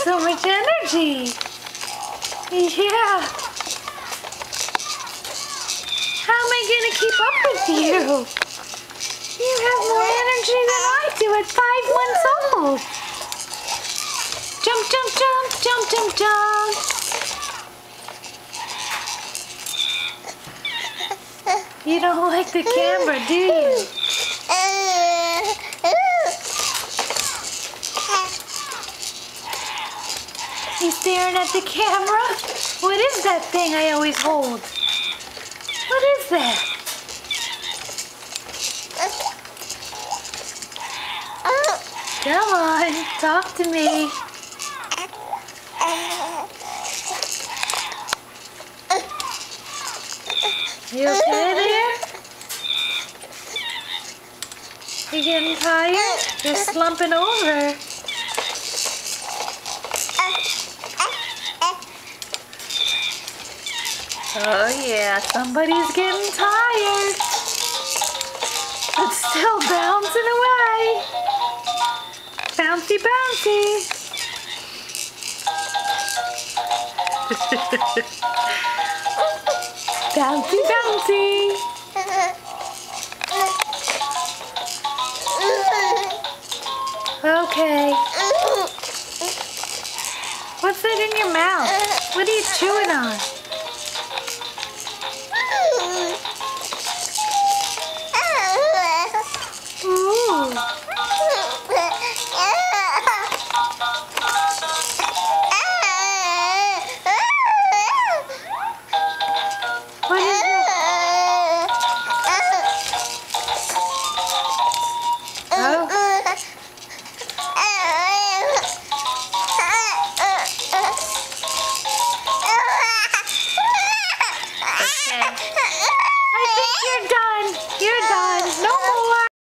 So much energy. Yeah. How am I going to keep up with you? You have more energy than I do at 5 months old. Jump, jump, jump, jump, jump, jump. You don't like the camera, do you? You staring at the camera? What is that thing I always hold? What is that? Come on, talk to me. You okay there? You getting tired? You're slumping over. Oh yeah, somebody's getting tired. But still bouncing away. Bouncy, bouncy. Bouncy, bouncy. Okay. What's that in your mouth? What are you chewing on? Ooh. What is it? Oh. Okay. I think you're done. You're done. No more.